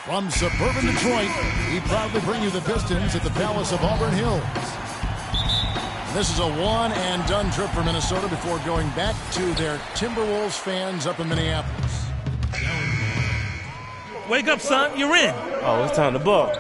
From suburban Detroit, we proudly bring you the Pistons at the Palace of Auburn Hills. This is a one-and-done trip for Minnesota before going back to their Timberwolves fans up in Minneapolis. Wake up, son. You're in. Oh, it's time to ball.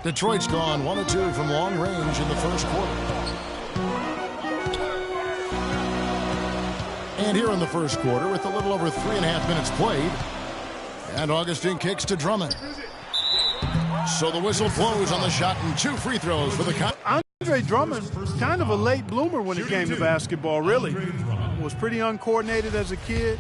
Detroit's gone 1 of 2 from long range in the first quarter. And here in the first quarter, with a little over 3.5 minutes played, and Augustine kicks to Drummond. So the whistle blows on the shot and 2 free throws for the Andre Drummond was kind of a late bloomer when it came to basketball, really. Was pretty uncoordinated as a kid.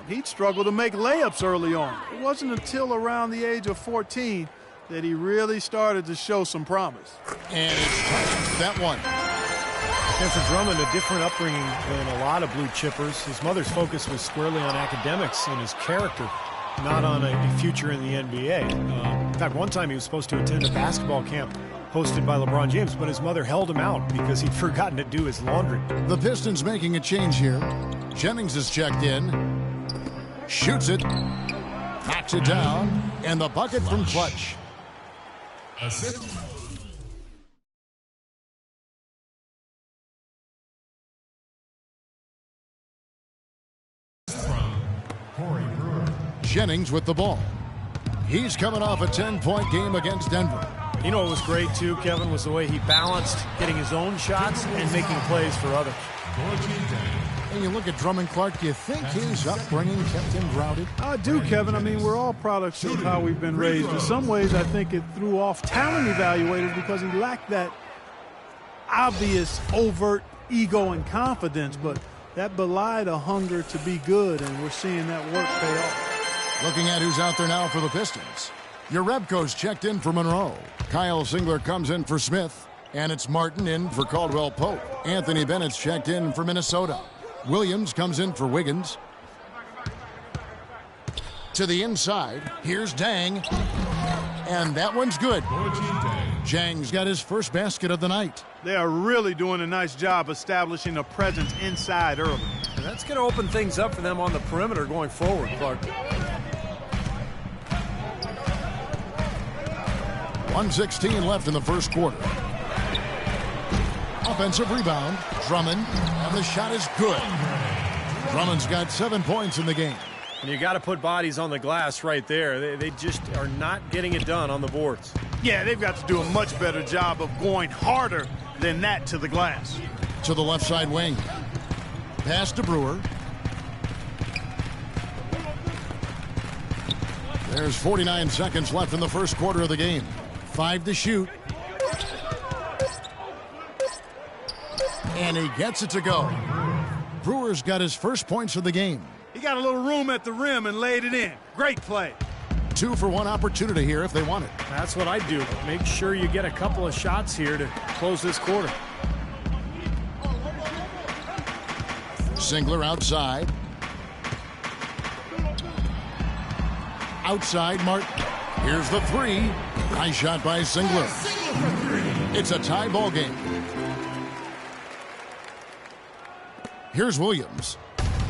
He'd struggle to make layups early on. It wasn't until around the age of 14 that he really started to show some promise. And it's time for that one. And for Drummond, a different upbringing than a lot of blue chippers. His mother's focus was squarely on academics and his character, not on a future in the NBA. In fact, one time he was supposed to attend a basketball camp hosted by LeBron James, but his mother held him out because he'd forgotten to do his laundry. The Pistons making a change here. Jennings is checked in. Shoots it. Knocks it down. And the bucket from Clutch. Jennings with the ball. He's coming off a 10-point game against Denver. You know what was great, too, Kevin, was the way he balanced getting his own shots and making plays for others. And you look at Drummond Clark, do you think his upbringing kept him grounded? I do, Kevin. I mean, we're all products of how we've been raised. In some ways, I think it threw off talent evaluators because he lacked that obvious, overt ego and confidence, but that belied a hunger to be good, and we're seeing that work pay off. Looking at who's out there now for the Pistons. Yarebko's checked in for Monroe. Kyle Singler comes in for Smith. And it's Martin in for Caldwell Pope. Anthony Bennett's checked in for Minnesota. Williams comes in for Wiggins. To the inside, here's Dang. And that one's good. Jang's got his first basket of the night. They are really doing a nice job establishing a presence inside early. And that's going to open things up for them on the perimeter going forward, Clark. 1:16 left in the first quarter. Offensive rebound, Drummond, and the shot is good. Drummond's got 7 points in the game. And you got to put bodies on the glass right there. They just are not getting it done on the boards. Yeah, they've got to do a much better job of going harder than that to the glass. To the left side wing. Pass to Brewer. There's 49 seconds left in the first quarter of the game. 5 to shoot. And he gets it to go. Brewer's got his first points of the game. He got a little room at the rim and laid it in. Great play. 2 for 1 opportunity here if they want it. That's what I do. Make sure you get a couple of shots here to close this quarter. Singler outside. Outside Martin. Here's the 3. Nice shot by Singler. It's a tie ball game. Here's Williams.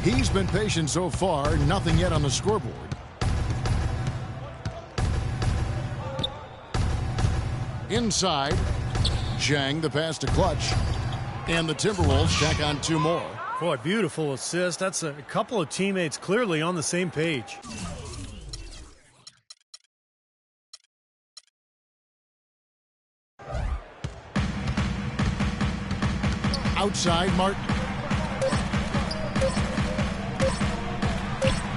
He's been patient so far, nothing yet on the scoreboard. Inside, Jang the pass to Clutch. And the Timberwolves tack on 2 more. Boy, beautiful assist. That's a couple of teammates clearly on the same page. Outside Martin.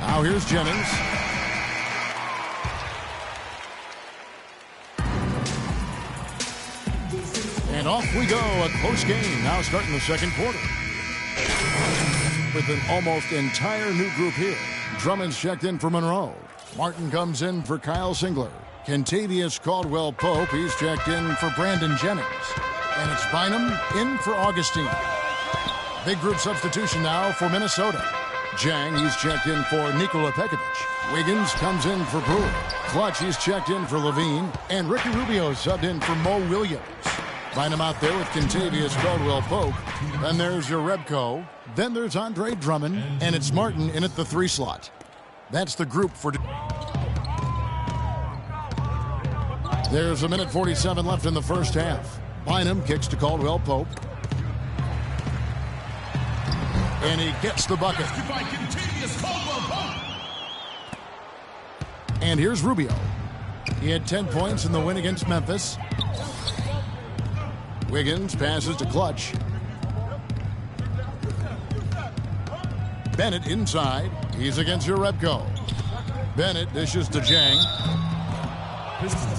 Now here's Jennings. And off we go. A close game now starting the second quarter. With an almost entire new group here. Drummond's checked in for Monroe. Martin comes in for Kyle Singler. Kentavious Caldwell-Pope, he's checked in for Brandon Jennings. And it's Bynum in for Augustine. Big group substitution now for Minnesota. Jang, he's checked in for Nikola Pekovic. Wiggins comes in for Brewer. Clutch, he's checked in for Levine. And Ricky Rubio subbed in for Mo Williams. Bynum out there with Kentavious Caldwell-Pope. Then there's your Rebko. Then there's Andre Drummond. And it's Martin in at the 3 slot. That's the group for... There's a minute 47 left in the first half. Bynum kicks to Caldwell-Pope. And he gets the bucket. And here's Rubio. He had 10 points in the win against Memphis. Wiggins passes to Clutch. Bennett inside. He's against your Rebko. Bennett dishes to Jang.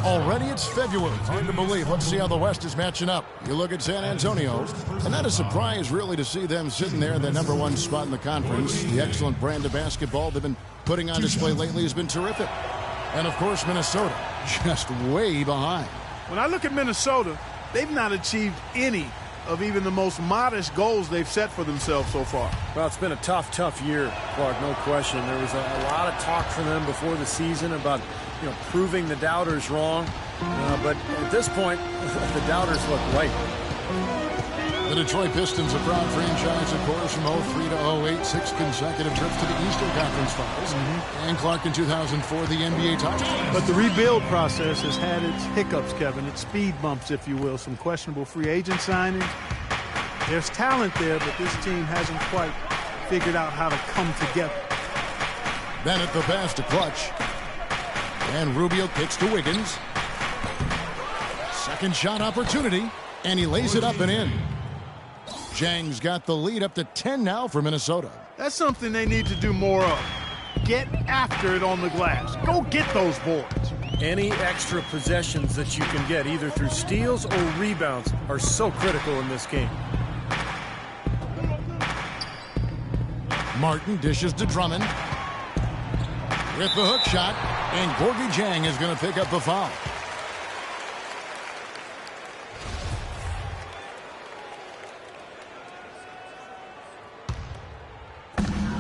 Already it's February. Hard to believe. Let's see how the West is matching up. You look at San Antonio, and not a surprise really to see them sitting there in the #1 spot in the conference. The excellent brand of basketball they've been putting on display lately has been terrific. And of course Minnesota just way behind. When I look at Minnesota, they've not achieved any of even the most modest goals they've set for themselves so far. Well, it's been a tough year, Clark, no question. There was a lot of talk for them before the season about, proving the doubters wrong. But at this point, the doubters look right. The Detroit Pistons, a proud franchise, of course, from 03 to 08, 6 consecutive trips to the Eastern Conference Finals. And Clark in 2004, the NBA title. But the rebuild process has had its hiccups, Kevin, its speed bumps, if you will, some questionable free agent signings. There's talent there, but this team hasn't quite figured out how to come together. Then at the pass to Clutch. And Rubio kicks to Wiggins. Second shot opportunity, and he lays it up and in. Jang's got the lead up to 10 now for Minnesota. That's something they need to do more of. Get after it on the glass. Go get those boards. Any extra possessions that you can get, either through steals or rebounds, are so critical in this game. Martin dishes to Drummond. With the hook shot, and Gorgui Dieng is going to pick up the foul.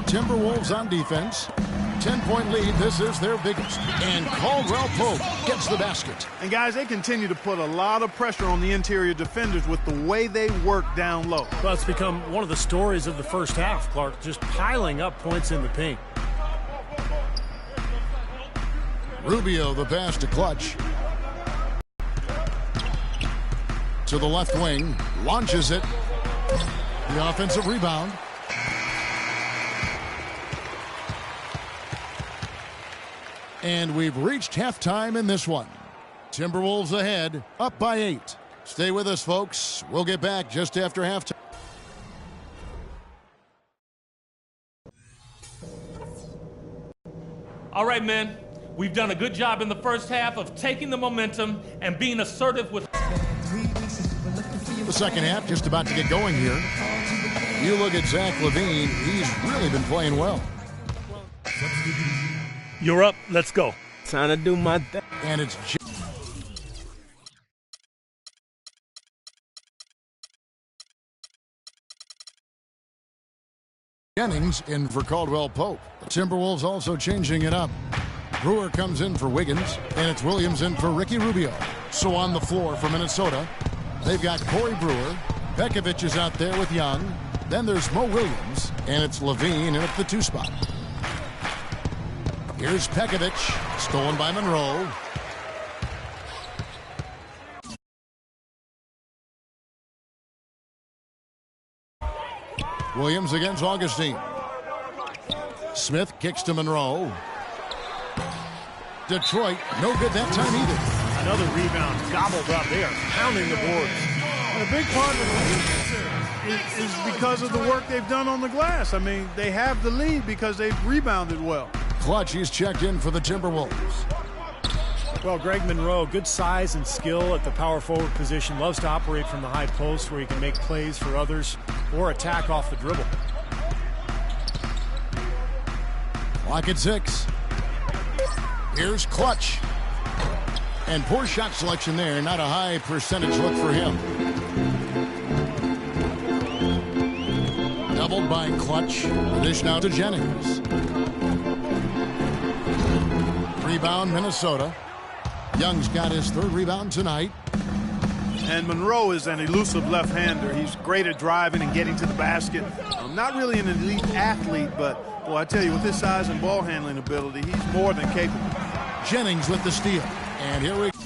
Timberwolves on defense. 10-point lead. This is their biggest. And Caldwell-Pope gets the basket. And guys, they continue to put a lot of pressure on the interior defenders with the way they work down low. Well, it's become one of the stories of the first half, Clark, just piling up points in the paint. Rubio, the pass to Clutch. To the left wing, launches it. The offensive rebound. And we've reached halftime in this one. Timberwolves ahead, up by 8. Stay with us, folks. We'll get back just after halftime. All right, men. We've done a good job in the first half of taking the momentum and being assertive with... The second half just about to get going here. You look at Zach LaVine. He's really been playing well. You're up. Let's go. Trying to do my thing. And it's Jennings in for Caldwell-Pope. The Timberwolves also changing it up. Brewer comes in for Wiggins, and it's Williams in for Ricky Rubio. So on the floor for Minnesota, they've got Corey Brewer. Pekovic is out there with Young. Then there's Mo Williams, and it's Levine in at the 2 spot. Here's Pekovic, stolen by Monroe. Williams against Augustine. Smith kicks to Monroe. Detroit, no good that time either. Another rebound gobbled up. They are pounding the boards. And a big part of it is because of the work they've done on the glass. I mean, they have the lead because they've rebounded well. Clutch, he's checked in for the Timberwolves. Well, Greg Monroe, good size and skill at the power forward position. Loves to operate from the high post where he can make plays for others or attack off the dribble. Clock at 6. Here's Clutch. And poor shot selection there. Not a high percentage look for him. Doubled by Clutch. The dish now to Jennings. Rebound, Minnesota. Young's got his 3rd rebound tonight. And Monroe is an elusive left-hander. He's great at driving and getting to the basket. Not really an elite athlete, but, boy, I tell you, with his size and ball handling ability, he's more than capable. Jennings with the steal. And here we go.